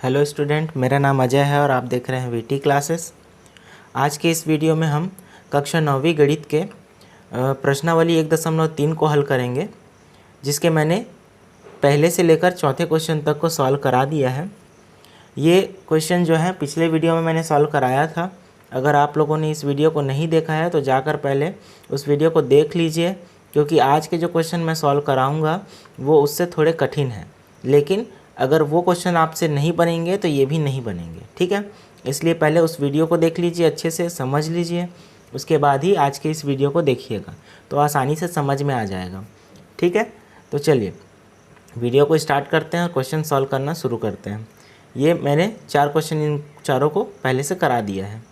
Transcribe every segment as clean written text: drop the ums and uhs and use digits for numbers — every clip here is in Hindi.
हेलो स्टूडेंट, मेरा नाम अजय है और आप देख रहे हैं वीटी क्लासेस। आज के इस वीडियो में हम कक्षा 9वीं गणित के प्रश्नावली 1.3 को हल करेंगे, जिसके मैंने पहले से लेकर चौथे क्वेश्चन तक को सॉल्व करा दिया है। ये क्वेश्चन जो है पिछले वीडियो में मैंने सॉल्व कराया था। अगर आप लोगों ने इस वीडियो को नहीं देखा है तो जाकर पहले उस वीडियो को देख लीजिए, क्योंकि आज के जो क्वेश्चन मैं सॉल्व कराऊँगा वो उससे थोड़े कठिन हैं। लेकिन अगर वो क्वेश्चन आपसे नहीं बनेंगे तो ये भी नहीं बनेंगे, ठीक है। इसलिए पहले उस वीडियो को देख लीजिए, अच्छे से समझ लीजिए, उसके बाद ही आज के इस वीडियो को देखिएगा तो आसानी से समझ में आ जाएगा, ठीक है। तो चलिए वीडियो को स्टार्ट करते हैं और क्वेश्चन सॉल्व करना शुरू करते हैं। ये मैंने 4 क्वेश्चन इन चारों को पहले से करा दिया है,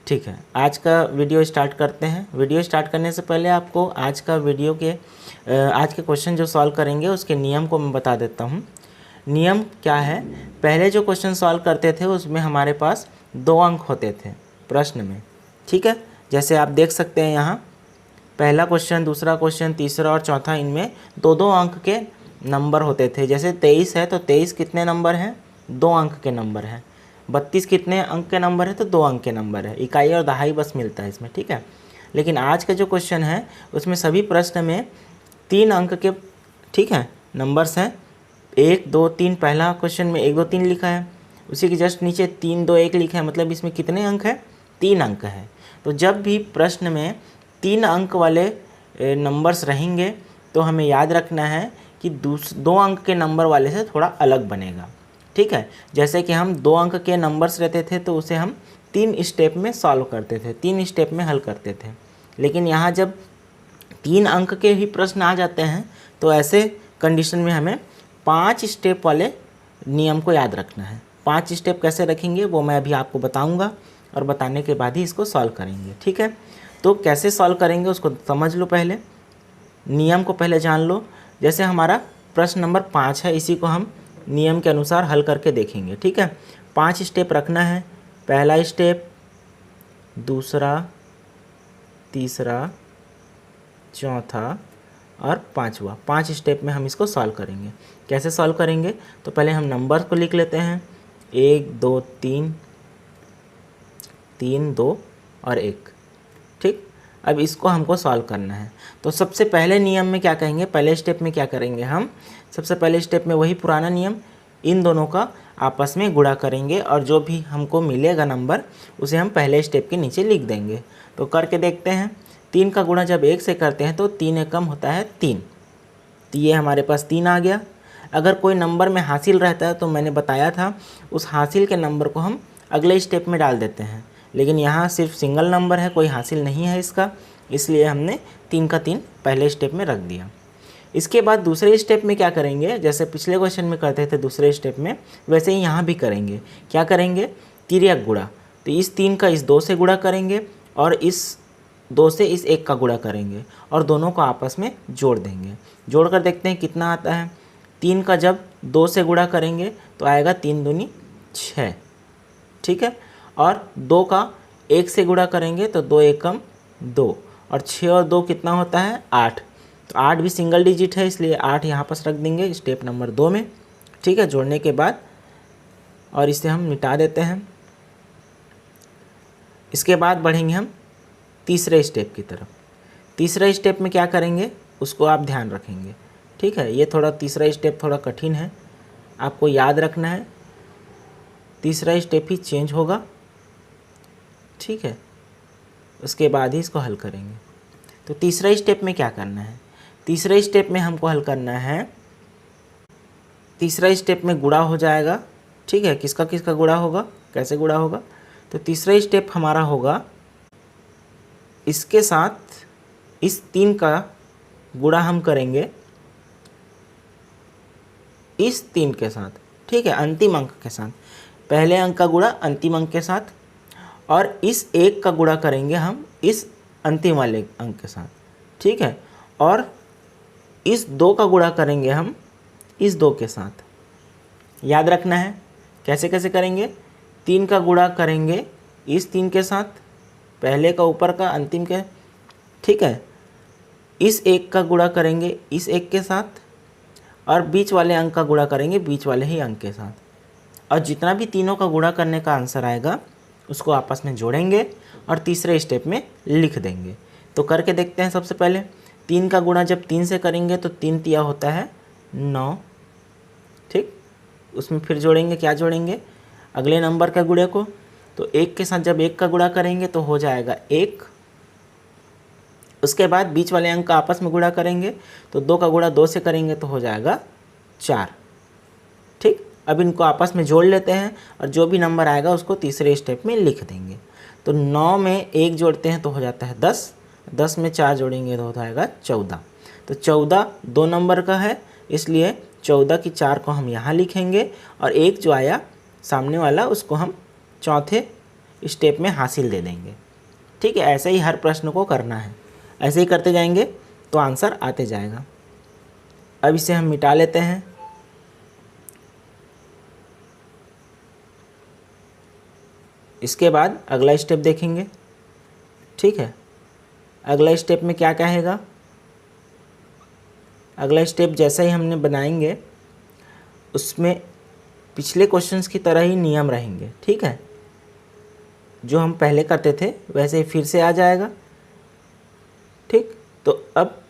ठीक है। आज का वीडियो स्टार्ट करते हैं। वीडियो स्टार्ट करने से पहले आपको आज के क्वेश्चन जो सॉल्व करेंगे उसके नियम को मैं बता देता हूँ। नियम क्या है? पहले जो क्वेश्चन सॉल्व करते थे उसमें हमारे पास 2 अंक होते थे प्रश्न में, ठीक है। जैसे आप देख सकते हैं यहाँ पहला क्वेश्चन, दूसरा क्वेश्चन, तीसरा और चौथा, इनमें 2-2 अंक के नंबर होते थे। जैसे 23 है तो 23 कितने नंबर हैं? 2 अंक के नंबर हैं। 32 कितने अंक के नंबर है? तो 2 अंक के नंबर है। इकाई और दहाई बस मिलता है इसमें, ठीक है। लेकिन आज का जो क्वेश्चन है उसमें सभी प्रश्न में 3 अंक के, ठीक है, नंबर्स हैं। 1 2 3, पहला क्वेश्चन में 1 2 3 लिखा है, उसी के जस्ट नीचे 3 2 1 लिखा है, मतलब इसमें कितने अंक है? 3 अंक है। तो जब भी प्रश्न में 3 अंक वाले नंबर्स रहेंगे तो हमें याद रखना है कि 2 अंक के नंबर वाले से थोड़ा अलग बनेगा, ठीक है। जैसे कि हम 2 अंक के नंबर्स रहते थे तो उसे हम 3 स्टेप में सॉल्व करते थे, 3 स्टेप में हल करते थे। लेकिन यहाँ जब 3 अंक के ही प्रश्न आ जाते हैं तो ऐसे कंडीशन में हमें 5 स्टेप वाले नियम को याद रखना है। 5 स्टेप कैसे रखेंगे वो मैं अभी आपको बताऊंगा और बताने के बाद ही इसको सॉल्व करेंगे, ठीक है। तो कैसे सॉल्व करेंगे उसको समझ लो, पहले नियम को पहले जान लो। जैसे हमारा प्रश्न नंबर 5 है, इसी को हम नियम के अनुसार हल करके देखेंगे, ठीक है। 5 स्टेप रखना है। पहला स्टेप, दूसरा, तीसरा, चौथा और पांचवा। 5 स्टेप में हम इसको सॉल्व करेंगे। कैसे सॉल्व करेंगे? तो पहले हम नंबर को लिख लेते हैं, 1 2 3, 3 2 और 1, ठीक। अब इसको हमको सॉल्व करना है। तो सबसे पहले नियम में क्या कहेंगे? पहले स्टेप में क्या करेंगे हम? सबसे पहले स्टेप में वही पुराना नियम, इन दोनों का आपस में गुणा करेंगे और जो भी हमको मिलेगा नंबर उसे हम पहले स्टेप के नीचे लिख देंगे। तो करके देखते हैं। 3 का गुणा जब 1 से करते हैं तो 3 एकम होता है 3, तो ये हमारे पास 3 आ गया। अगर कोई नंबर में हासिल रहता है तो मैंने बताया था उस हासिल के नंबर को हम अगले स्टेप में डाल देते हैं, लेकिन यहाँ सिर्फ सिंगल नंबर है, कोई हासिल नहीं है इसका, इसलिए हमने 3 का 3 पहले स्टेप में रख दिया। इसके बाद दूसरे स्टेप में क्या करेंगे? जैसे पिछले क्वेश्चन में करते थे दूसरे स्टेप में, वैसे ही यहाँ भी करेंगे। क्या करेंगे? तिर्यक गुणा। तो इस 3 का इस 2 से गुणा करेंगे और इस 2 से इस 1 का गुणा करेंगे और दोनों को आपस में जोड़ देंगे। जोड़ कर देखते हैं कितना आता है। 3 का जब 2 से गुणा करेंगे तो आएगा 3 दूनी 6, ठीक है। और 2 का 1 से गुणा करेंगे तो 2 एकम 2, और 6 और 2 कितना होता है? 8। तो 8 भी सिंगल डिजिट है, इसलिए 8 यहाँ पास रख देंगे स्टेप नंबर 2 में, ठीक है, जोड़ने के बाद। और इसे हम मिटा देते हैं। इसके बाद बढ़ेंगे हम तीसरे स्टेप की तरफ। तीसरे स्टेप में क्या करेंगे उसको आप ध्यान रखेंगे, ठीक है। ये थोड़ा तीसरा स्टेप थोड़ा कठिन है, आपको याद रखना है। तीसरा स्टेप ही चेंज होगा, ठीक है, उसके बाद ही इसको हल करेंगे। तो तीसरा स्टेप में क्या करना है? तीसरे स्टेप में हमको हल करना है, तीसरा स्टेप में गुणा हो जाएगा, ठीक है। किसका किसका गुणा होगा? कैसे गुणा होगा? तो तीसरा स्टेप हमारा होगा इसके साथ इस 3 का गुणा हम करेंगे इस 3 के साथ, ठीक है, अंतिम अंक के साथ। पहले अंक का गुणा अंतिम अंक के साथ, और इस 1 का गुणा करेंगे हम इस अंतिम वाले अंक के साथ, ठीक है। और इस 2 का गुणा करेंगे हम इस 2 के साथ। याद रखना है कैसे कैसे करेंगे। 3 का गुणा करेंगे इस 3 के साथ, पहले का ऊपर का अंतिम के, ठीक है। इस 1 का गुणा करेंगे इस 1 के साथ, और बीच वाले अंक का गुणा करेंगे बीच वाले ही अंक के साथ। और जितना भी तीनों का गुणा करने का आंसर आएगा उसको आपस में जोड़ेंगे और तीसरे स्टेप में लिख देंगे। तो करके देखते हैं। सबसे पहले 3 का गुणा जब 3 से करेंगे तो 3 तिया होता है 9, ठीक। उसमें फिर जोड़ेंगे, क्या जोड़ेंगे, अगले नंबर का गुणे को। तो 1 के साथ जब 1 का गुणा करेंगे तो हो जाएगा 1। उसके बाद बीच वाले अंक का आपस में गुणा करेंगे तो 2 का गुणा 2 से करेंगे तो हो जाएगा 4, ठीक। अब इनको आपस में जोड़ लेते हैं और जो भी नंबर आएगा उसको तीसरे स्टेप में लिख देंगे। तो 9 में 1 जोड़ते हैं तो हो जाता है 10, 10 में 4 जोड़ेंगे तो हो जाएगा 14। तो 14 2 नंबर का है, इसलिए 14 की 4 को हम यहाँ लिखेंगे और 1 जो आया सामने वाला उसको हम चौथे स्टेप में हासिल दे देंगे, ठीक है। ऐसे ही हर प्रश्न को करना है, ऐसे ही करते जाएंगे तो आंसर आते जाएगा। अब इसे हम मिटा लेते हैं। इसके बाद अगला स्टेप देखेंगे, ठीक है। अगला स्टेप में क्या कहेगा, अगला स्टेप जैसा ही हमने बनाएंगे उसमें पिछले क्वेश्चंस की तरह ही नियम रहेंगे, ठीक है। जो हम पहले करते थे वैसे ही फिर से आ जाएगा, ठीक। तो अब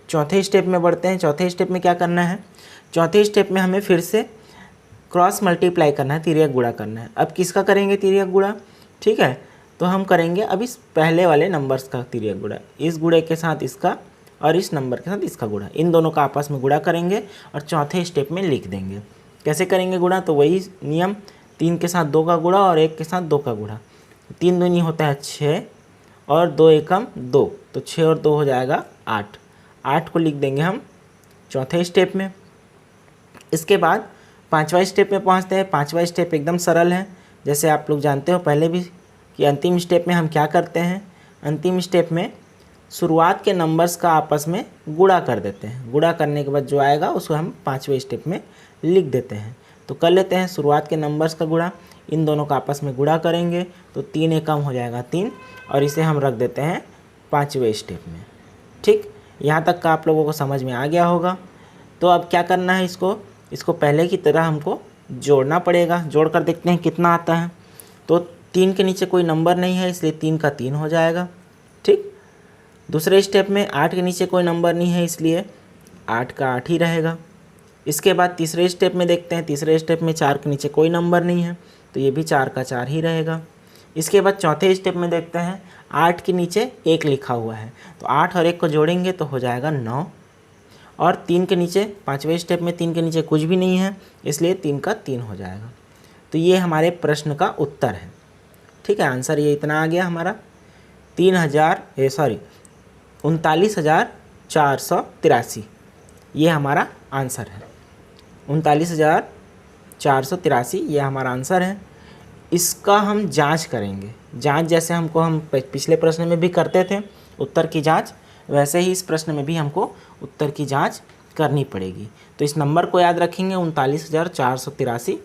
चौथे स्टेप में बढ़ते हैं। चौथे स्टेप में क्या करना है, चौथे स्टेप में हमें फिर से क्रॉस मल्टीप्लाई करना है, तिर्यक गुणा करना है। अब किसका करेंगे तिर्यक गुणा, ठीक है। तो हम करेंगे अब इस पहले वाले नंबर्स का तिर्यक गुणा, इस गुणे के साथ इसका और इस नंबर के साथ इसका गुणा, इन दोनों का आपस में गुणा करेंगे और चौथे स्टेप में लिख देंगे। कैसे करेंगे गुणा, तो वही नियम, 3 के साथ 2 का गुणा और 1 के साथ 2 का गुणा। 3 दूनी होता है 6 और 2 एकम 2, तो 6 और 2 हो जाएगा 8। 8 को लिख देंगे हम चौथे स्टेप में। इसके बाद पांचवा स्टेप में पहुंचते हैं। पांचवा स्टेप एकदम सरल है, जैसे आप लोग जानते हो पहले भी कि अंतिम स्टेप में हम क्या करते हैं, अंतिम स्टेप में शुरुआत के नंबर्स का आपस में गुणा कर देते हैं। गुणा करने के बाद जो आएगा उसको हम पांचवें स्टेप में लिख देते हैं। तो कर लेते हैं शुरुआत के नंबर्स का गुणा, इन दोनों का आपस में गुणा करेंगे तो 3 एकम हो जाएगा 3 और इसे हम रख देते हैं पांचवें स्टेप में, ठीक। यहाँ तक का आप लोगों को समझ में आ गया होगा। तो अब क्या करना है, इसको पहले की तरह हमको जोड़ना पड़ेगा। जोड़ कर देखते हैं कितना आता है। तो 3 के नीचे कोई नंबर नहीं है इसलिए 3 का 3 हो जाएगा, ठीक। दूसरे स्टेप में 8 के नीचे कोई नंबर नहीं है इसलिए 8 का 8 ही रहेगा। इसके बाद तीसरे स्टेप में देखते हैं, तीसरे स्टेप में 4 के नीचे कोई नंबर नहीं है तो ये भी 4 का 4 ही रहेगा। इसके बाद चौथे स्टेप में देखते हैं, 8 के नीचे 1 लिखा हुआ है तो 8 और 1 को जोड़ेंगे तो हो जाएगा 9। और 3 के नीचे, पांचवें स्टेप में 3 के नीचे कुछ भी नहीं है इसलिए 3 का 3 हो जाएगा। तो ये हमारे प्रश्न का उत्तर है, ठीक है। आंसर ये इतना आ गया हमारा 39,483, ये हमारा आंसर है। 39,483 ये हमारा आंसर है। इसका हम जांच करेंगे, जांच जैसे हम पिछले प्रश्न में भी करते थे उत्तर की जांच, वैसे ही इस प्रश्न में भी हमको उत्तर की जांच करनी पड़ेगी। तो इस नंबर को याद रखेंगे 39,483।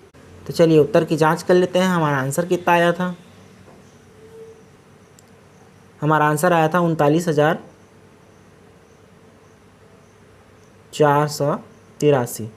तो चलिए उत्तर की जांच कर लेते हैं। हमारा आंसर कितना आया था, हमारा आंसर आया था 39,483,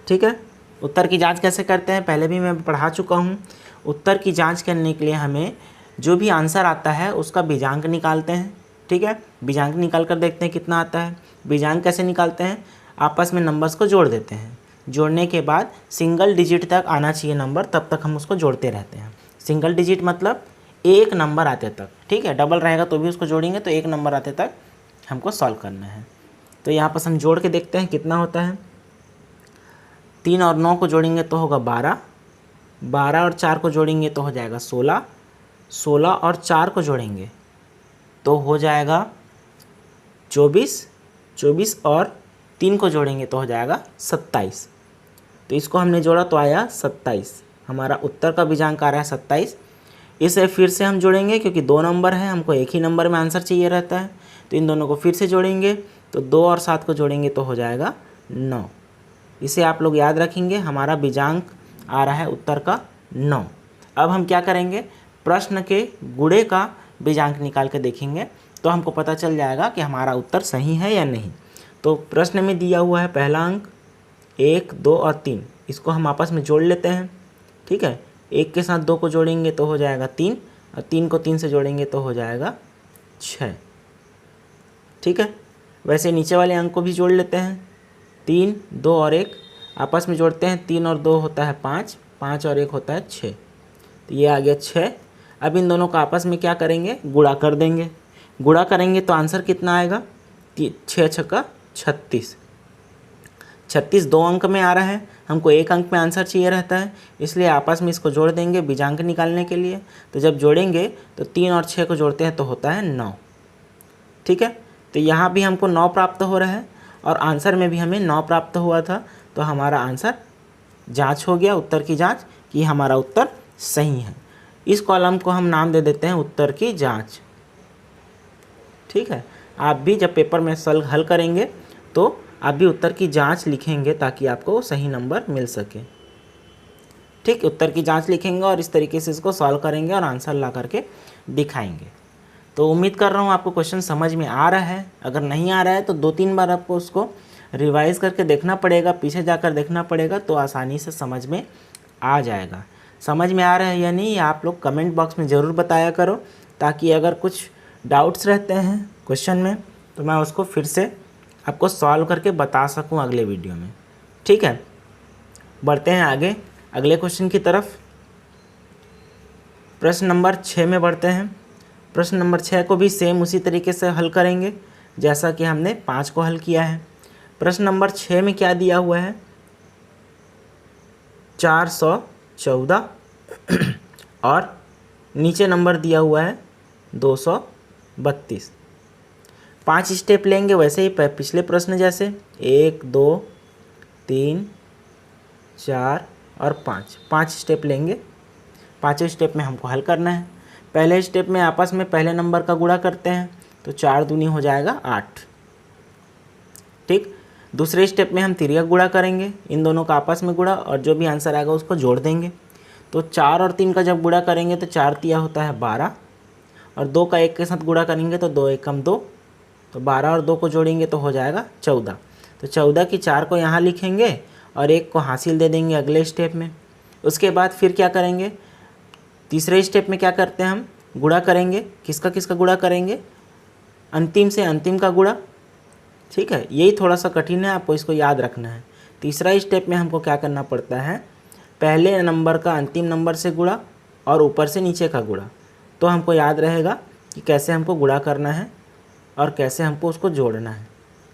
ठीक है। उत्तर की जांच कैसे करते हैं पहले भी मैं पढ़ा चुका हूँ। उत्तर की जांच करने के लिए हमें जो भी आंसर आता है उसका बीजांक निकालते हैं, ठीक है। बीजांक निकाल कर देखते हैं कितना आता है। बीजांक कैसे निकालते हैं, आपस में नंबर्स को जोड़ देते हैं। जोड़ने के बाद सिंगल डिजिट तक आना चाहिए नंबर, तब तक हम उसको जोड़ते रहते हैं। सिंगल डिजिट मतलब एक नंबर आते तक, ठीक है। डबल रहेगा तो भी उसको जोड़ेंगे, तो एक नंबर आते तक हमको सॉल्व करना है। तो यहाँ पर हम जोड़ के देखते हैं कितना होता है। 3 और 9 को जोड़ेंगे तो होगा 12, 12 और 4 को जोड़ेंगे तो हो जाएगा 16, 16 और 4 को जोड़ेंगे तो हो जाएगा 24, 24 और 3 को जोड़ेंगे तो हो जाएगा 27। तो इसको हमने जोड़ा तो आया 27। हमारा उत्तर का बीजांक आ रहा है 27। इसे फिर से हम जोड़ेंगे क्योंकि 2 नंबर है, हमको एक ही नंबर में आंसर चाहिए रहता है। तो इन दोनों को फिर से जोड़ेंगे तो 2 और 7 को जोड़ेंगे तो हो जाएगा 9। इसे आप लोग याद रखेंगे, हमारा बीजांक आ रहा है उत्तर का 9। अब हम क्या करेंगे, प्रश्न के गुणे का बीजांक निकाल के देखेंगे तो हमको पता चल जाएगा कि हमारा उत्तर सही है या नहीं। तो प्रश्न में दिया हुआ है पहला अंक 1, 2 और 3 इसको हम आपस में जोड़ लेते हैं। ठीक है, 1 के साथ 2 को जोड़ेंगे तो हो जाएगा 3 और 3 को 3 से जोड़ेंगे तो हो जाएगा 6। ठीक है, वैसे नीचे वाले अंक को भी जोड़ लेते हैं। 3, 2 और 1 आपस में जोड़ते हैं। 3 और 2 होता है 5, 5 और 1 होता है 6, तो ये आ गया 6। अब इन दोनों का आपस में क्या करेंगे, गुणा कर देंगे। गुणा करेंगे तो आंसर कितना आएगा, 6 छक्का 36। 36 2 अंक में आ रहा है, हमको 1 अंक में आंसर चाहिए रहता है, इसलिए आपस में इसको जोड़ देंगे बीजांक निकालने के लिए। तो जब जोड़ेंगे तो 3 और 6 को जोड़ते हैं तो होता है 9। ठीक है, तो यहाँ भी हमको 9 प्राप्त हो रहा है और आंसर में भी हमें 9 प्राप्त हुआ था। तो हमारा आंसर जांच हो गया, उत्तर की जांच, कि हमारा उत्तर सही है। इस कॉलम को हम नाम दे देते हैं उत्तर की जांच। ठीक है, आप भी जब पेपर में हल करेंगे तो आप भी उत्तर की जांच लिखेंगे ताकि आपको सही नंबर मिल सके। ठीक, उत्तर की जांच लिखेंगे और इस तरीके से इसको सॉल्व करेंगे और आंसर ला करके दिखाएंगे। तो उम्मीद कर रहा हूँ आपको क्वेश्चन समझ में आ रहा है। अगर नहीं आ रहा है तो 2-3 बार आपको उसको रिवाइज करके देखना पड़ेगा, पीछे जाकर देखना पड़ेगा, तो आसानी से समझ में आ जाएगा। समझ में आ रहा है या नहीं आप लोग कमेंट बॉक्स में ज़रूर बताया करो, ताकि अगर कुछ डाउट्स रहते हैं क्वेश्चन में तो मैं उसको फिर से आपको सॉल्व करके बता सकूं अगले वीडियो में। ठीक है, बढ़ते हैं आगे अगले क्वेश्चन की तरफ। प्रश्न नंबर 6 में बढ़ते हैं। प्रश्न नंबर 6 को भी सेम उसी तरीके से हल करेंगे जैसा कि हमने 5 को हल किया है। प्रश्न नंबर 6 में क्या दिया हुआ है, 414 और नीचे नंबर दिया हुआ है 232। 5 स्टेप लेंगे वैसे ही पिछले प्रश्न जैसे, 1, 2, 3, 4 और 5 स्टेप लेंगे। 5वें स्टेप में हमको हल करना है। पहले स्टेप में आपस में पहले नंबर का गुणा करते हैं तो 4 दूनी हो जाएगा 8। ठीक, दूसरे स्टेप में हम तिर्यक गुणा करेंगे, इन दोनों का आपस में गुणा और जो भी आंसर आएगा उसको जोड़ देंगे। तो 4 और 3 का जब गुणा करेंगे तो 4 तिया होता है 12 और 2 का 1 के साथ गुणा करेंगे तो 2 एकम 2, तो 12 और 2 को जोड़ेंगे तो हो जाएगा 14। तो 14 की 4 को यहाँ लिखेंगे और 1 को हासिल दे देंगे अगले स्टेप में। उसके बाद फिर क्या करेंगे, तीसरे स्टेप में क्या करते हैं, हम गुणा करेंगे। किसका किसका गुणा करेंगे, अंतिम से अंतिम का गुणा। ठीक है, यही थोड़ा सा कठिन है, आपको इसको याद रखना है। तीसरा स्टेप में हमको क्या करना पड़ता है, पहले नंबर का अंतिम नंबर से गुणा और ऊपर से नीचे का गुणा। तो हमको याद रहेगा कि कैसे हमको गुणा करना है और कैसे हमको उसको जोड़ना है।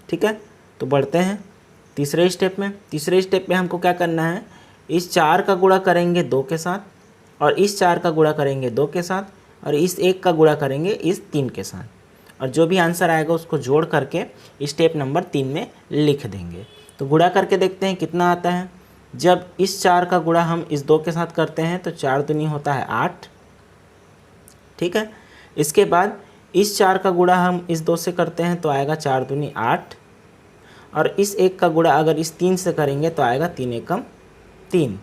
ठीक है, तो बढ़ते हैं तीसरे स्टेप में। तीसरे स्टेप में हमको क्या करना है, इस 4 का गुणा करेंगे 2 के साथ और इस 4 का गुणा करेंगे 2 के साथ और इस 1 का गुणा करेंगे इस 3 के साथ, और जो भी आंसर आएगा उसको जोड़ करके स्टेप नंबर 3 में लिख देंगे। तो गुणा करके देखते हैं कितना आता है। जब इस 4 का गुणा हम इस 2 के साथ करते हैं तो 4 दूनी होता है 8। ठीक है, इसके बाद इस 4 का गुणा हम इस 2 से करते हैं तो आएगा 4 दूनी 8 और इस 1 का गुणा अगर इस 3 से करेंगे तो आएगा 3 एकम 3।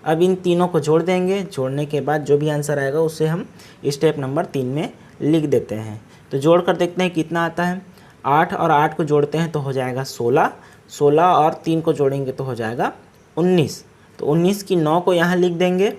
अब इन तीनों को जोड़ देंगे, जोड़ने के बाद जो भी आंसर आएगा उसे हम स्टेप नंबर 3 में लिख देते हैं। तो जोड़ कर देखते हैं कितना आता है। 8 और 8 को जोड़ते हैं तो हो जाएगा 16, 16 और 3 को जोड़ेंगे तो हो जाएगा 19। तो 19 की 9 को यहाँ लिख देंगे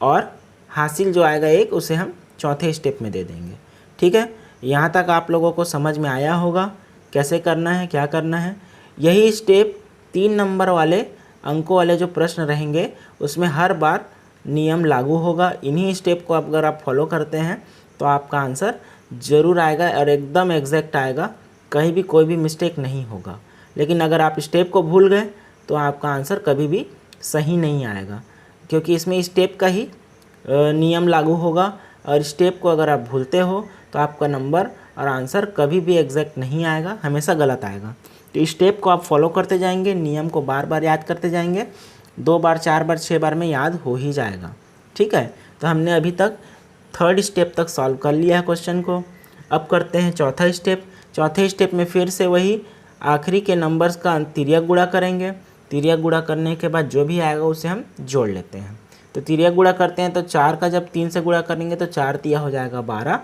और हासिल जो आएगा 1 उसे हम चौथे स्टेप में दे देंगे। ठीक है, यहाँ तक आप लोगों को समझ में आया होगा कैसे करना है, क्या करना है। यही स्टेप 3 नंबर वाले अंकों वाले जो प्रश्न रहेंगे उसमें हर बार नियम लागू होगा। इन्हीं स्टेप को अगर आप फॉलो करते हैं तो आपका आंसर ज़रूर आएगा और एकदम एग्जैक्ट आएगा, कहीं भी कोई भी मिस्टेक नहीं होगा। लेकिन अगर आप स्टेप को भूल गए तो आपका आंसर कभी भी सही नहीं आएगा, क्योंकि इसमें स्टेप का ही नियम लागू होगा और स्टेप को अगर आप भूलते हो तो आपका नंबर और आंसर कभी भी एग्जैक्ट नहीं आएगा, हमेशा गलत आएगा। तो स्टेप को आप फॉलो करते जाएंगे, नियम को बार बार याद करते जाएंगे, 2 बार 4 बार 6 बार में याद हो ही जाएगा। ठीक है, तो हमने अभी तक 3rd स्टेप तक सॉल्व कर लिया है क्वेश्चन को। अब करते हैं चौथा स्टेप। चौथे स्टेप में फिर से वही आखिरी के नंबर्स का तिर्यक गुणा करेंगे। तिर्यक गुणा करने के बाद जो भी आएगा उसे हम जोड़ लेते हैं। तो तिर्यक गुणा करते हैं तो 4 का जब 3 से गुणा करेंगे तो 4 तिया हो जाएगा 12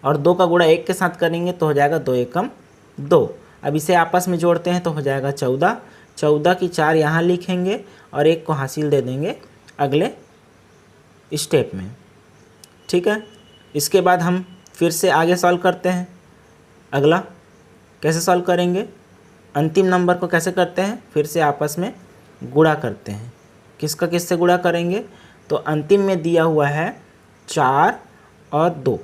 और 2 का गुणा 1 के साथ करेंगे तो हो जाएगा 2 एकम 2। अब इसे आपस में जोड़ते हैं तो हो जाएगा 14। 14 की 4 यहाँ लिखेंगे और 1 को हासिल दे देंगे अगले स्टेप में। ठीक है, इसके बाद हम फिर से आगे सॉल्व करते हैं। अगला कैसे सॉल्व करेंगे, अंतिम नंबर को कैसे करते हैं, फिर से आपस में गुणा करते हैं। किसका किससे गुणा करेंगे, तो अंतिम में दिया हुआ है 4 और 2,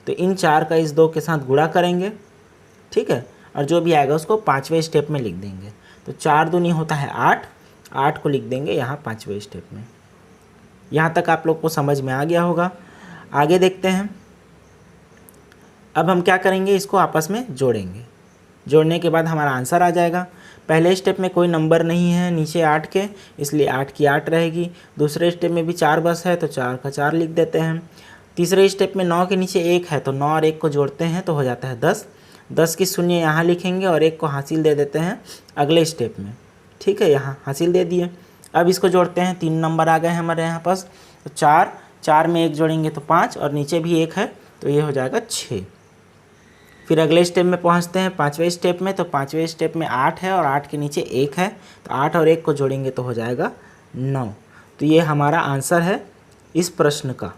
तो इन 4 का इस 2 के साथ गुणा करेंगे। ठीक है, और जो भी आएगा उसको 5वें स्टेप में लिख देंगे। तो 4 दूनी होता है 8, 8 को लिख देंगे यहाँ 5वें स्टेप में। यहाँ तक आप लोग को समझ में आ गया होगा। आगे देखते हैं। अब हम क्या करेंगे, इसको आपस में जोड़ेंगे। जोड़ने के बाद हमारा आंसर आ जाएगा। पहले स्टेप में कोई नंबर नहीं है नीचे 8 के, इसलिए 8 की 8 रहेगी। दूसरे स्टेप में भी 4 बस है तो 4 का 4 लिख देते हैं। तीसरे स्टेप में 9 के नीचे 1 है तो 9 और 1 को जोड़ते हैं तो हो जाता है 10। 10 की शून्य यहाँ लिखेंगे और 1 को हासिल दे देते हैं अगले स्टेप में। ठीक है, यहाँ हासिल दे दिए। अब इसको जोड़ते हैं, 3 नंबर आ गए हैं हमारे यहाँ पास। तो 4 में 1 जोड़ेंगे तो 5 और नीचे भी 1 है तो ये हो जाएगा 6। फिर अगले स्टेप में पहुंचते हैं 5वें स्टेप में। तो 5वें स्टेप में 8 है और 8 के नीचे 1 है तो 8 और 1 को जोड़ेंगे तो हो जाएगा 9। तो ये हमारा आंसर है इस प्रश्न का।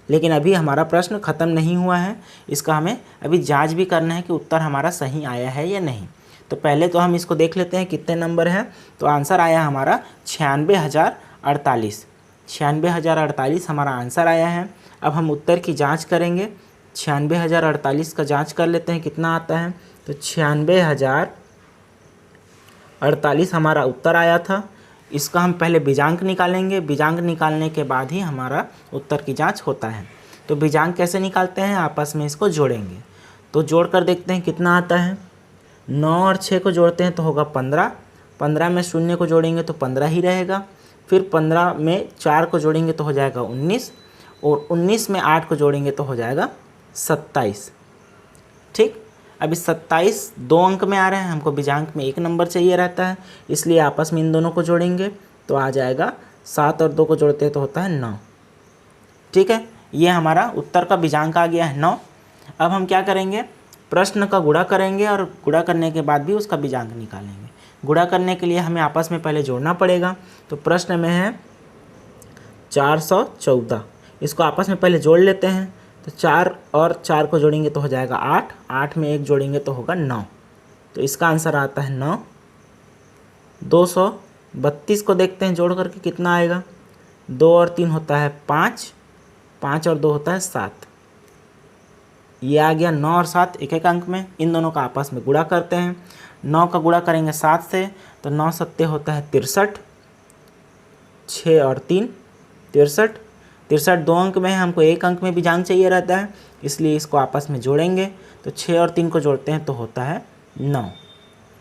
लेकिन अभी हमारा प्रश्न ख़त्म नहीं हुआ है, इसका हमें अभी जांच भी करना है कि उत्तर हमारा सही आया है या नहीं। तो पहले तो हम इसको देख लेते हैं कितने नंबर हैं। तो आंसर आया हमारा 96,048। 96,048 हमारा आंसर आया है। अब हम उत्तर की जांच करेंगे। 96,048 का जांच कर लेते हैं कितना आता है। तो 96,048 हमारा उत्तर आया था। इसका हम पहले बीजांक निकालेंगे। बीजांक निकालने के बाद ही हमारा उत्तर की जांच होता है। तो बीजांक कैसे निकालते हैं, आपस में इसको जोड़ेंगे। तो जोड़ कर देखते हैं कितना आता है। 9 और 6 को जोड़ते हैं तो होगा 15। 15 में 0 को जोड़ेंगे तो 15 ही रहेगा। फिर 15 में 4 को जोड़ेंगे तो हो जाएगा 19 और 19 में 8 को जोड़ेंगे तो हो जाएगा 27। ठीक, अभी 27 2 अंक में आ रहे हैं, हमको बीजांक में 1 नंबर चाहिए रहता है, इसलिए आपस में इन दोनों को जोड़ेंगे तो आ जाएगा 7 और 2 को जोड़ते हैं तो होता है 9। ठीक है, ये हमारा उत्तर का बीजांक आ गया है 9। अब हम क्या करेंगे, प्रश्न का गुणा करेंगे और गुणा करने के बाद भी उसका बीजांक निकालेंगे। गुणा करने के लिए हमें आपस में पहले जोड़ना पड़ेगा। तो प्रश्न में है 414, इसको आपस में पहले जोड़ लेते हैं। तो 4 और 4 को जोड़ेंगे तो हो जाएगा 8, 8 में 1 जोड़ेंगे तो होगा 9। तो इसका आंसर आता है 9। 232 को देखते हैं जोड़ करके कितना आएगा। 2 और 3 होता है 5, 5 और 2 होता है 7। ये आ गया 9 और 7 एक एक अंक में। इन दोनों का आपस में गुणा करते हैं। 9 का गुणा करेंगे 7 से तो 9 सत्ते होता है 63। 6 और 3 63। 63 2 अंक में है, हमको 1 अंक में बीजांक चाहिए रहता है, इसलिए इसको आपस में जोड़ेंगे। तो 6 और 3 को जोड़ते हैं तो होता है 9।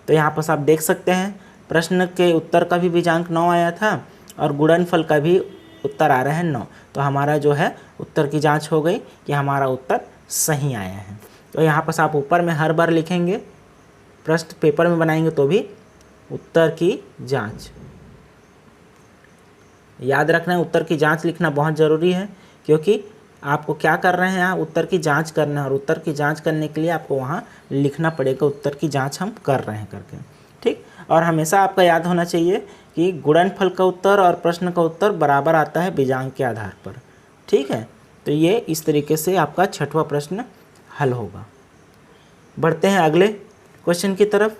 तो यहाँ पर आप देख सकते हैं प्रश्न के उत्तर का भी बीजांक 9 आया था और गुणनफल का भी उत्तर आ रहा है 9। तो हमारा जो है उत्तर की जांच हो गई कि हमारा उत्तर सही आया है। तो यहाँ पर आप ऊपर में हर बार लिखेंगे, प्रश्न पेपर में बनाएंगे तो भी उत्तर की जांच। याद रखना है उत्तर की जांच लिखना बहुत ज़रूरी है, क्योंकि आपको क्या कर रहे हैं यहाँ, उत्तर की जांच करना है और उत्तर की जांच करने के लिए आपको वहाँ लिखना पड़ेगा उत्तर की जांच हम कर रहे हैं करके। ठीक, और हमेशा आपका याद होना चाहिए कि गुणनफल का उत्तर और प्रश्न का उत्तर बराबर आता है बीजांक के आधार पर। ठीक है, तो ये इस तरीके से आपका 6वां प्रश्न हल होगा। बढ़ते हैं अगले क्वेश्चन की तरफ।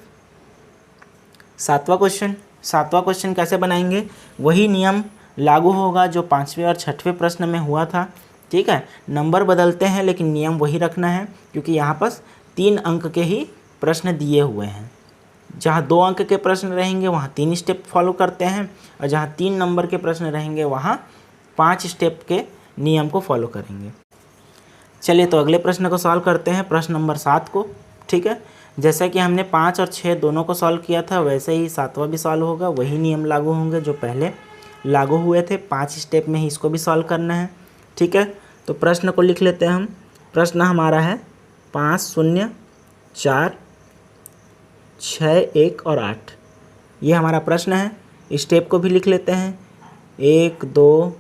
7वां क्वेश्चन। 7वां क्वेश्चन कैसे बनाएंगे, वही नियम लागू होगा जो 5वें और 6वें प्रश्न में हुआ था। ठीक है, नंबर बदलते हैं लेकिन नियम वही रखना है, क्योंकि यहाँ पर 3 अंक के ही प्रश्न दिए हुए हैं। जहाँ 2 अंक के प्रश्न रहेंगे वहाँ 3 स्टेप फॉलो करते हैं, और जहाँ 3 नंबर के प्रश्न रहेंगे वहाँ 5 स्टेप के नियम को फॉलो करेंगे। चलिए तो अगले प्रश्न को सॉल्व करते हैं, प्रश्न नंबर 7 को। ठीक है, जैसा कि हमने 5 और 6 दोनों को सॉल्व किया था, वैसे ही 7वां भी सॉल्व होगा। वही नियम लागू होंगे जो पहले लागू हुए थे। 5 स्टेप में ही इसको भी सॉल्व करना है। ठीक है, तो प्रश्न को लिख लेते हैं हम। प्रश्न हमारा है 5, 0, 4, 6, 1 और 8। ये हमारा प्रश्न है। स्टेप को भी लिख लेते हैं, 1, 2,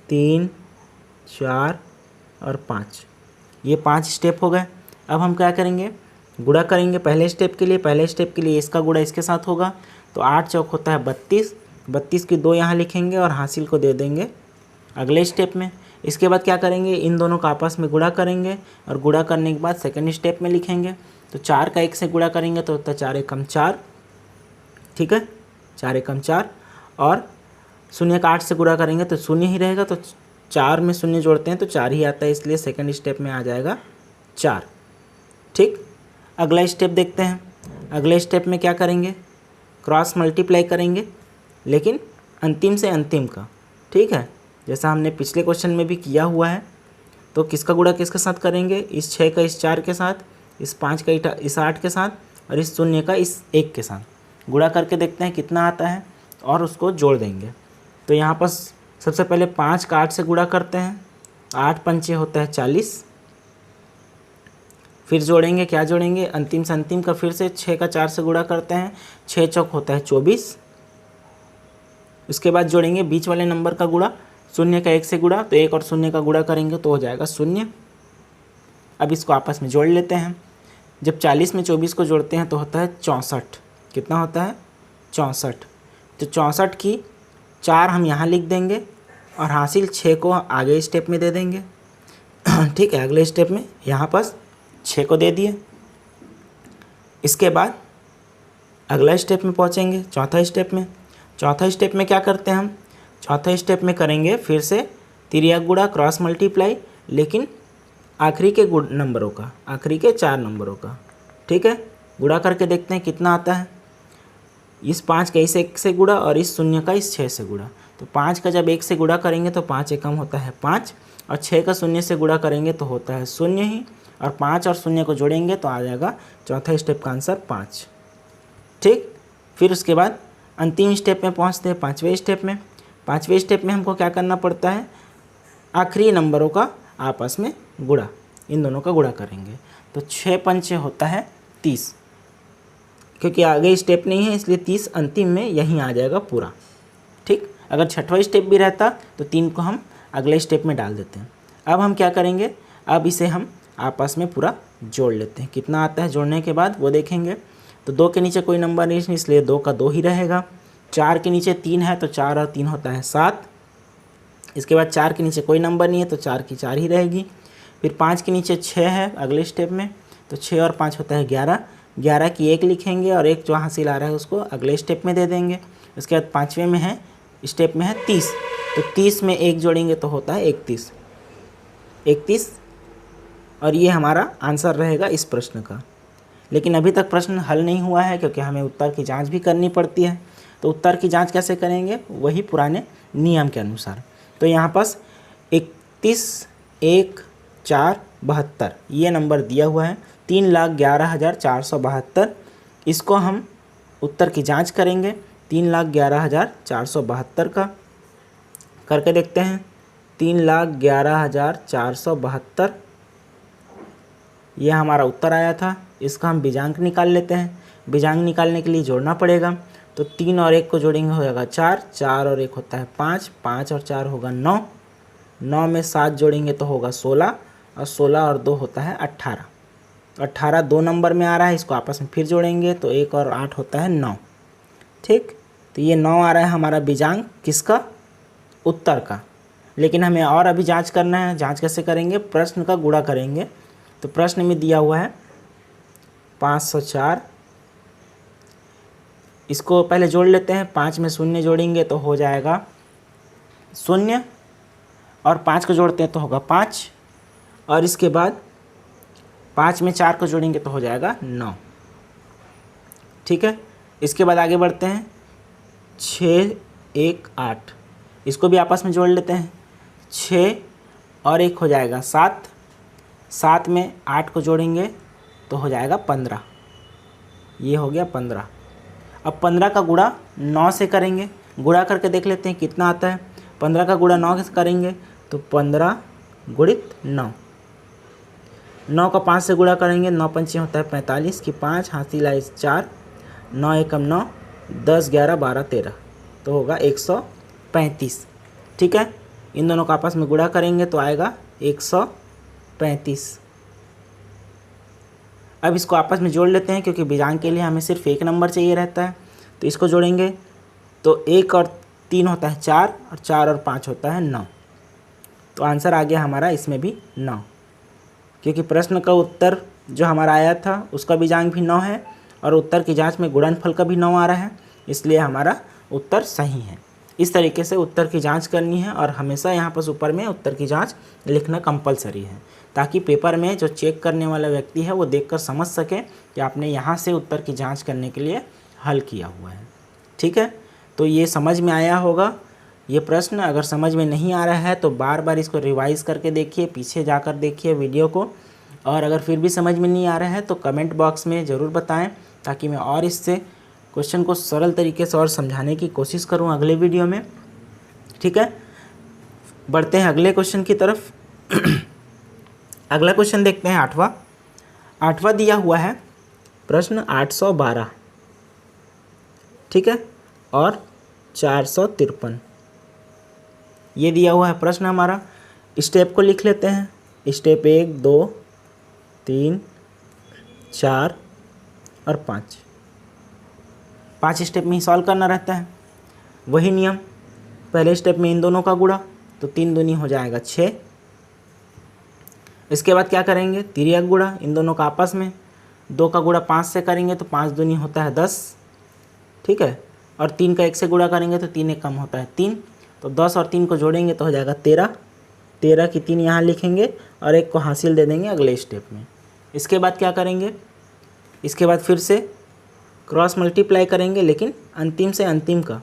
3, 4 और 5। ये 5 स्टेप हो गए। अब हम क्या करेंगे, गुणा करेंगे पहले स्टेप के लिए। पहले स्टेप के लिए इसका गुणा इसके साथ होगा तो 8 चौक होता है 32, 32 की 2 यहाँ लिखेंगे और हासिल को दे देंगे अगले स्टेप में। इसके बाद क्या करेंगे, इन दोनों का आपस में गुणा करेंगे और गुणा करने के बाद सेकंड स्टेप में लिखेंगे। तो 4 का 1 से गुणा करेंगे तो होता है 4 एकम 4, ठीक है, 4 एकम 4। और शून्य का 8 से गुणा करेंगे तो शून्य ही रहेगा, तो 4 में शून्य जोड़ते हैं तो 4 ही आता है, इसलिए सेकंड स्टेप में आ जाएगा 4। ठीक, अगला स्टेप देखते हैं। अगले स्टेप में क्या करेंगे, क्रॉस मल्टीप्लाई करेंगे, लेकिन अंतिम से अंतिम का, ठीक है, जैसा हमने पिछले क्वेश्चन में भी किया हुआ है। तो किसका गुणा किसके साथ करेंगे, इस 6 का इस 4 के साथ, इस 5 का इस 8 के साथ और इस शून्य का इस 1 के साथ गुणा करके देखते हैं कितना आता है और उसको जोड़ देंगे। तो यहाँ पर सबसे पहले 5 का 8 से गुणा करते हैं, 8 पंचे होता है 40। फिर जोड़ेंगे, क्या जोड़ेंगे, अंतिम से अंतिम का फिर से 6 का 4 से गुणा करते हैं, 6 चौक होता है 24। उसके बाद जोड़ेंगे बीच वाले नंबर का गुणा, शून्य का 1 से गुणा, तो 1 और शून्य का गुणा करेंगे तो हो जाएगा 0। अब इसको आपस में जोड़ लेते हैं। जब 40 में 24 को जोड़ते हैं तो होता है 64। कितना होता है, 64। तो 64 की 4 हम यहाँ लिख देंगे और हासिल 6 को आगे स्टेप में दे देंगे। ठीक है, अगले स्टेप में यहाँ पर 6 को दे दिए। इसके बाद अगला स्टेप में पहुँचेंगे, चौथा स्टेप में। चौथा स्टेप में क्या करते हैं हम, चौथा स्टेप में करेंगे फिर से तिर्यक गुणा क्रॉस मल्टीप्लाई, लेकिन आखिरी के नंबरों का, आखिरी के 4 नंबरों का। ठीक है, गुणा करके देखते हैं कितना आता है। इस 5 का इस 1 से गुणा और इस शून्य का इस 6 से गुणा। तो 5 का जब 1 से गुणा करेंगे तो 5 एकम होता है 5, और 6 का शून्य से गुणा करेंगे तो होता है 0 ही, और 5 और शून्य को जोड़ेंगे तो आ जाएगा चौथा स्टेप का आंसर 5। ठीक, फिर उसके बाद अंतिम स्टेप में पहुंचते हैं, पाँचवें स्टेप में। पाँचवें स्टेप में हमको क्या करना पड़ता है, आखिरी नंबरों का आपस में गुणा, इन दोनों का गुणा करेंगे। तो 6 पंचे होता है 30, क्योंकि आगे स्टेप नहीं है इसलिए 30 अंतिम में यहीं आ जाएगा पूरा। ठीक, अगर छठवां स्टेप भी रहता तो 3 को हम अगले स्टेप में डाल देते हैं। अब हम क्या करेंगे, अब इसे हम आपस में पूरा जोड़ लेते हैं। कितना आता है जोड़ने के बाद वो देखेंगे। तो 2 के नीचे कोई नंबर नहीं है इसलिए 2 का 2 ही रहेगा। 4 के नीचे 3 है तो 4 और 3 होता है 7। इसके बाद 4 के नीचे कोई नंबर नहीं है तो 4 की 4 ही रहेगी। फिर 5 के नीचे 6 है अगले स्टेप में, तो 6 और 5 होता है 11। 11 की 1 लिखेंगे और 1 जो हासिल आ रहा है उसको अगले स्टेप में दे देंगे। उसके बाद 5वें में है स्टेप में है 30, तो 30 में 1 जोड़ेंगे तो होता है 31। 31, और ये हमारा आंसर रहेगा इस प्रश्न का। लेकिन अभी तक प्रश्न हल नहीं हुआ है क्योंकि हमें उत्तर की जांच भी करनी पड़ती है। तो उत्तर की जांच कैसे करेंगे, वही पुराने नियम के अनुसार। तो यहाँ पास 31, 1, 4, 72 ये नंबर दिया हुआ है, 3,11,472। इसको हम उत्तर की जांच करेंगे 3,11,472 का करके देखते हैं। 3,11,472 ये हमारा उत्तर आया था। इसका हम बीजांक निकाल लेते हैं। बीजांक निकालने के लिए जोड़ना पड़ेगा। तो 3 और 1 को जोड़ेंगे हो जाएगा 4, 4 और 1 होता है 5, 5 और 4 होगा 9, 9 में 7 जोड़ेंगे तो होगा 16, और 16 और 2 होता है 18। 18 2 नंबर में आ रहा है, इसको आपस में फिर जोड़ेंगे तो 1 और 8 होता है 9। ठीक, तो ये 9 आ रहा है हमारा बीजांक किसका, उत्तर का। लेकिन हमें और अभी जांच करना है। जांच कैसे करेंगे, प्रश्न का गुणा करेंगे। तो प्रश्न में दिया हुआ है 504, इसको पहले जोड़ लेते हैं। 5 में 0 जोड़ेंगे तो हो जाएगा 0, और 5 को जोड़ते हैं तो होगा 5, और इसके बाद 5 में 4 को जोड़ेंगे तो हो जाएगा 9। ठीक है, इसके बाद आगे बढ़ते हैं। 6, 1, 8 इसको भी आपस में जोड़ लेते हैं। 6 और 1 हो जाएगा 7, 7 में 8 को जोड़ेंगे तो हो जाएगा 15, ये हो गया 15। अब 15 का गुणा 9 से करेंगे। गुणा करके देख लेते हैं कितना आता है। 15 का गुणा 9 से करेंगे तो 15 गुणित 9, 9 का 5 से गुणा करेंगे, 9 पंचे होता है 45 की 5 हासिल आए 4, 9 एकम 9, 10, 11, 12, 13 तो होगा 135। ठीक है, इन दोनों का आपस में गुणा करेंगे तो आएगा 135। अब इसको आपस में जोड़ लेते हैं क्योंकि बीजांक के लिए हमें सिर्फ एक नंबर चाहिए रहता है। तो इसको जोड़ेंगे तो 1 और 3 होता है 4 और 4 और 5 होता है 9। तो आंसर आ गया हमारा इसमें भी 9, क्योंकि प्रश्न का उत्तर जो हमारा आया था उसका बीजांक भी 9 है और उत्तर की जांच में गुणनफल का भी 9 आ रहा है, इसलिए हमारा उत्तर सही है। इस तरीके से उत्तर की जांच करनी है और हमेशा यहाँ पर ऊपर में उत्तर की जांच लिखना कंपलसरी है, ताकि पेपर में जो चेक करने वाला व्यक्ति है वो देखकर समझ सके कि आपने यहाँ से उत्तर की जांच करने के लिए हल किया हुआ है। ठीक है, तो ये समझ में आया होगा ये प्रश्न। अगर समझ में नहीं आ रहा है तो बार बार इसको रिवाइज़ करके देखिए, पीछे जाकर देखिए वीडियो को, और अगर फिर भी समझ में नहीं आ रहा है तो कमेंट बॉक्स में ज़रूर बताएं, ताकि मैं और इससे क्वेश्चन को सरल तरीके से और समझाने की कोशिश करूं अगले वीडियो में। ठीक है, बढ़ते हैं अगले क्वेश्चन की तरफ। अगला क्वेश्चन देखते हैं आठवां दिया हुआ है प्रश्न 812, ठीक है, और 453 ये दिया हुआ है प्रश्न हमारा। स्टेप को लिख लेते हैं। स्टेप 1 2 3 4 और 5 स्टेप में ही सॉल्व करना रहता है। वही नियम, पहले स्टेप में इन दोनों का गुणा, तो 3 दूनी हो जाएगा 6। इसके बाद क्या करेंगे, तिर्यक गुणा इन दोनों का आपस में, 2 का गुणा 5 से करेंगे तो 5 दूनी होता है 10, ठीक है, और 3 का 1 से गुणा करेंगे तो 3 1 कम होता है 3, तो 10 और 3 को जोड़ेंगे तो हो जाएगा 13। 13 की 3 यहाँ लिखेंगे और 1 को हासिल दे देंगे अगले स्टेप में। इसके बाद क्या करेंगे, इसके बाद फिर से क्रॉस मल्टीप्लाई करेंगे, लेकिन अंतिम से अंतिम का,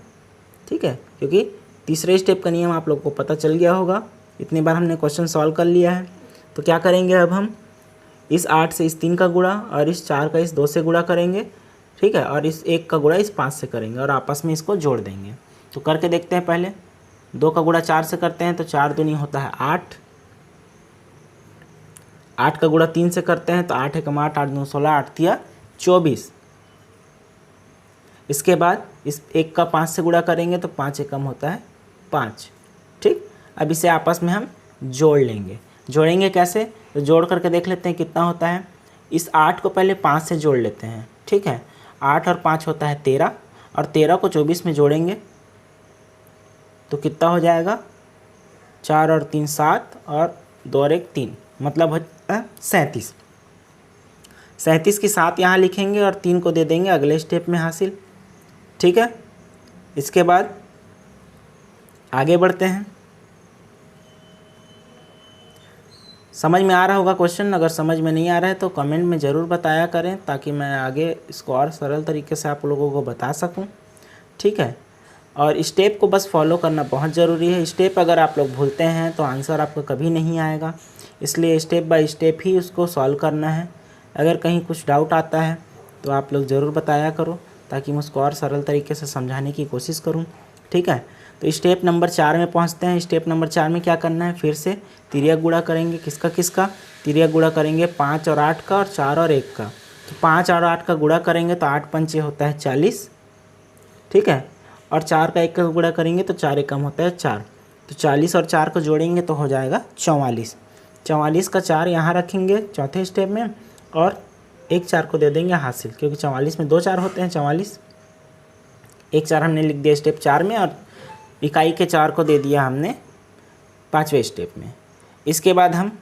ठीक है, क्योंकि तीसरे स्टेप का नियम आप लोग को पता चल गया होगा, इतनी बार हमने क्वेश्चन सॉल्व कर लिया है। तो क्या करेंगे, अब हम इस 8 से इस 3 का गुणा और इस 4 का इस 2 से गुणा करेंगे, ठीक है, और इस 1 का गुणा इस 5 से करेंगे और आपस में इसको जोड़ देंगे। तो करके देखते हैं। पहले 2 का गुणा 4 से करते हैं तो 4 दूनी होता है 8, 8 का गुणा 3 से करते हैं तो 8 एकम 8, 8 दूनी 16, 8 तिया 24। इसके बाद इस 1 का 5 से गुणा करेंगे तो 5 एकम होता है 5, ठीक। अब इसे आपस में हम जोड़ लेंगे। जोड़ेंगे कैसे, तो जोड़ करके देख लेते हैं कितना होता है। इस 8 को पहले 5 से जोड़ लेते हैं, ठीक है, 8 और 5 होता है 13, और 13 को 24 में जोड़ेंगे तो कितना हो जाएगा, 4 और 3 7 और 2 और 1 3, मतलब होता है 37। 37 की 7 यहाँ लिखेंगे और 3 को दे देंगे अगले स्टेप में हासिल, ठीक है। इसके बाद आगे बढ़ते हैं। समझ में आ रहा होगा क्वेश्चन, अगर समझ में नहीं आ रहा है तो कमेंट में ज़रूर बताया करें, ताकि मैं आगे इसको और सरल तरीके से आप लोगों को बता सकूं, ठीक है। और स्टेप को बस फॉलो करना बहुत ज़रूरी है। स्टेप अगर आप लोग भूलते हैं तो आंसर आपका कभी नहीं आएगा, इसलिए स्टेप बाय स्टेप ही उसको सॉल्व करना है। अगर कहीं कुछ डाउट आता है तो आप लोग ज़रूर बताया करो, ताकि मैं उसको और सरल तरीके से समझाने की कोशिश करूँ, ठीक है। तो स्टेप नंबर 4 में पहुंचते हैं। स्टेप नंबर 4 में क्या करना है, फिर से तिर्यक गुणा करेंगे। किसका किसका, तिर्यक गुणा करेंगे 5 और 8 का और 4 और 1 का। तो 5 और 8 का गुणा करेंगे तो 8 पंचे होता है 40, ठीक है, और 4 का 1 का गुणा करेंगे तो 4 एकम होता है 4। तो 40 और 4 को जोड़ेंगे तो हो जाएगा 44। 44 का 4 यहाँ रखेंगे चौथे स्टेप में, और 1 4 को दे देंगे हासिल, क्योंकि 44 में 2 4 होते हैं 44। 1 4 हमने लिख दिया स्टेप 4 में, और इकाई के 4 को दे दिया हमने 5वें स्टेप में। इसके बाद हम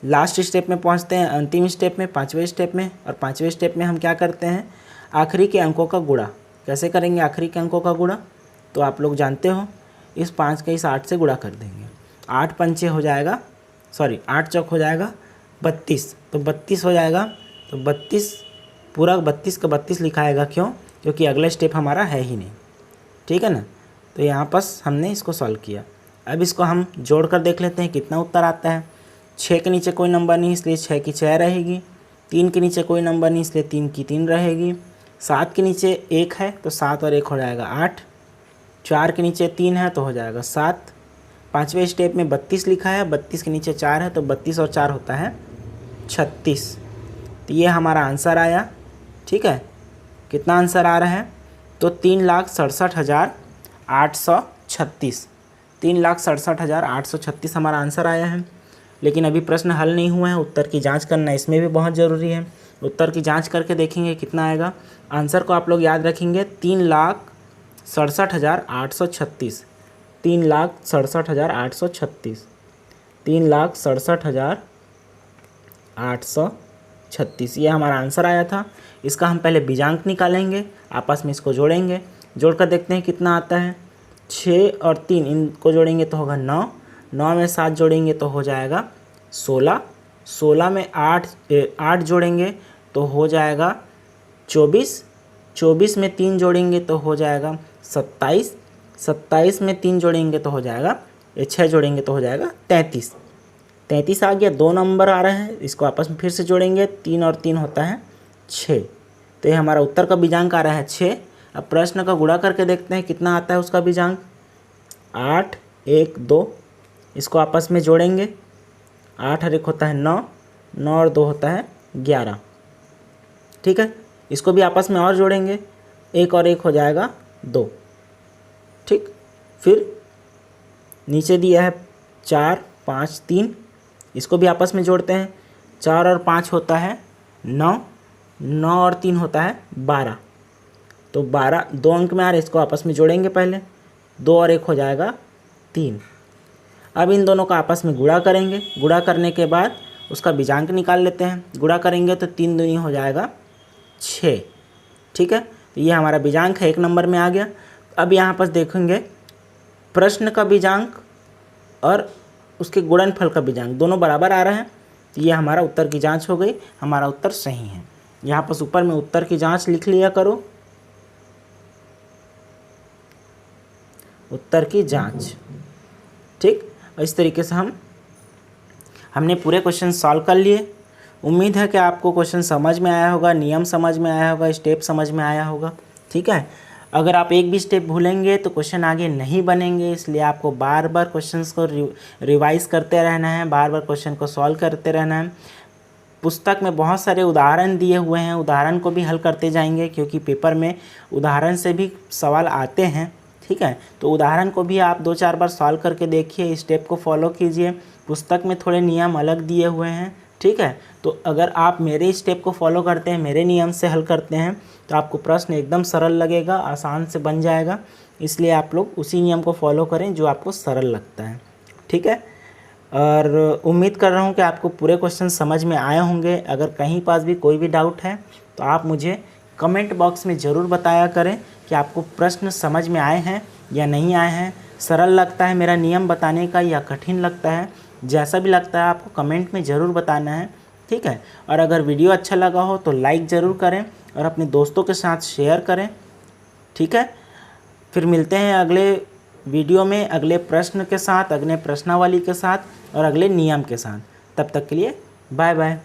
लास्ट स्टेप में पहुंचते हैं, अंतिम स्टेप में, 5वें स्टेप में। और 5वें स्टेप में हम क्या करते हैं, आखिरी के अंकों का गुणा। कैसे करेंगे आखिरी के अंकों का गुणा, तो आप लोग जानते हो, इस 5 का इस 8 से गुणा कर देंगे। 8 पंचे हो जाएगा, 8 चौक हो जाएगा 32, तो 32 हो जाएगा। तो 32 पूरा 32 का 32 लिखाएगा, क्यों, क्योंकि अगला स्टेप हमारा है ही नहीं, ठीक है ना। तो यहाँ बस हमने इसको सॉल्व किया। अब इसको हम जोड़ कर देख लेते हैं कितना उत्तर आता है। 6 के नीचे कोई नंबर नहीं, इसलिए 6 की 6 रहेगी। 3 के नीचे कोई नंबर नहीं, इसलिए 3 की 3 रहेगी। 7 के नीचे 1 है तो 7 और 1 हो जाएगा 8। 4 के नीचे 3 है तो हो जाएगा 7। 5वें स्टेप में 32 लिखा है, 32 के नीचे 4 है तो 32 और 4 होता है 36। तो ये हमारा आंसर आया, ठीक है। कितना आंसर आ रहा है, तो 3,67,836, 3,67,836 हमारा आंसर आया है। लेकिन अभी प्रश्न हल नहीं हुआ है, उत्तर की जांच करना इसमें भी बहुत ज़रूरी है। उत्तर की जांच करके देखेंगे कितना आएगा। आंसर को आप लोग याद रखेंगे 3,67,836, 3,67,836, 3,67,836 ये हमारा आंसर आया था। इसका हम पहले बीजांक निकालेंगे, आपस में इसको जोड़ेंगे, जोड़कर देखते हैं कितना आता है। 6 और 3 इनको जोड़ेंगे तो होगा 9, 9 में 7 जोड़ेंगे तो हो जाएगा 16, 16 में 8 जोड़ेंगे तो हो जाएगा 24, 24 में 3 जोड़ेंगे तो हो जाएगा 27, 27 में 3 जोड़ेंगे तो हो जाएगा 6 जोड़ेंगे तो हो जाएगा 33, 33 आ गया। 2 नंबर आ रहे हैं, इसको आपस में फिर से जोड़ेंगे, 3 और 3 होता है 6, तो ये हमारा उत्तर का बीजांक आ रहा है 6। अब प्रश्न का गुणा करके देखते हैं कितना आता है उसका बीजांक। 8, 1, 2, इसको आपस में जोड़ेंगे, 8 और 1 होता है 9, 9 और 2 होता है 11, ठीक है। इसको भी आपस में और जोड़ेंगे, 1 और 1 हो जाएगा 2, ठीक। फिर नीचे दिया है 4, 5, 3, इसको भी आपस में जोड़ते हैं, 4 और 5 होता है 9, 9 और 3 होता है 12, तो 12 2 अंक में आ रहा है, इसको आपस में जोड़ेंगे पहले, 2 और 1 हो जाएगा 3। अब इन दोनों का आपस में गुणा करेंगे, गुणा करने के बाद उसका बीजांक निकाल लेते हैं। गुणा करेंगे तो 3 दूनी हो जाएगा 6, ठीक है। तो ये हमारा बीजांक है, 1 नंबर में आ गया। अब यहाँ पर देखेंगे प्रश्न का बीजांक और उसके गुणनफल का बीजांक दोनों बराबर आ रहे हैं, तो ये हमारा उत्तर की जांच हो गई, हमारा उत्तर सही है। यहाँ पर ऊपर में उत्तर की जांच लिख लिया करो, उत्तर की जांच, ठीक। इस तरीके से हमने पूरे क्वेश्चन सॉल्व कर लिए। उम्मीद है कि आपको क्वेश्चन समझ में आया होगा, नियम समझ में आया होगा, स्टेप समझ में आया होगा, ठीक है। अगर आप एक भी स्टेप भूलेंगे तो क्वेश्चन आगे नहीं बनेंगे, इसलिए आपको बार बार क्वेश्चंस को रिवाइज करते रहना है, बार बार क्वेश्चन को सॉल्व करते रहना है। पुस्तक में बहुत सारे उदाहरण दिए हुए हैं, उदाहरण को भी हल करते जाएंगे, क्योंकि पेपर में उदाहरण से भी सवाल आते हैं, ठीक है। तो उदाहरण को भी आप 2-4 बार सॉल्व करके देखिए, स्टेप को फॉलो कीजिए। पुस्तक में थोड़े नियम अलग दिए हुए हैं, ठीक है। तो अगर आप मेरे स्टेप को फॉलो करते हैं, मेरे नियम से हल करते हैं, तो आपको प्रश्न एकदम सरल लगेगा, आसान से बन जाएगा। इसलिए आप लोग उसी नियम को फॉलो करें जो आपको सरल लगता है, ठीक है। और उम्मीद कर रहा हूँ कि आपको पूरे क्वेश्चन समझ में आए होंगे। अगर कहीं पास भी कोई भी डाउट है तो आप मुझे कमेंट बॉक्स में ज़रूर बताया करें कि आपको प्रश्न समझ में आए हैं या नहीं आए हैं, सरल लगता है मेरा नियम बताने का या कठिन लगता है। जैसा भी लगता है आपको कमेंट में ज़रूर बताना है, ठीक है। और अगर वीडियो अच्छा लगा हो तो लाइक ज़रूर करें और अपने दोस्तों के साथ शेयर करें, ठीक है। फिर मिलते हैं अगले वीडियो में अगले प्रश्न के साथ, अगले प्रश्नावली के साथ और अगले नियम के साथ। तब तक के लिए बाय बाय।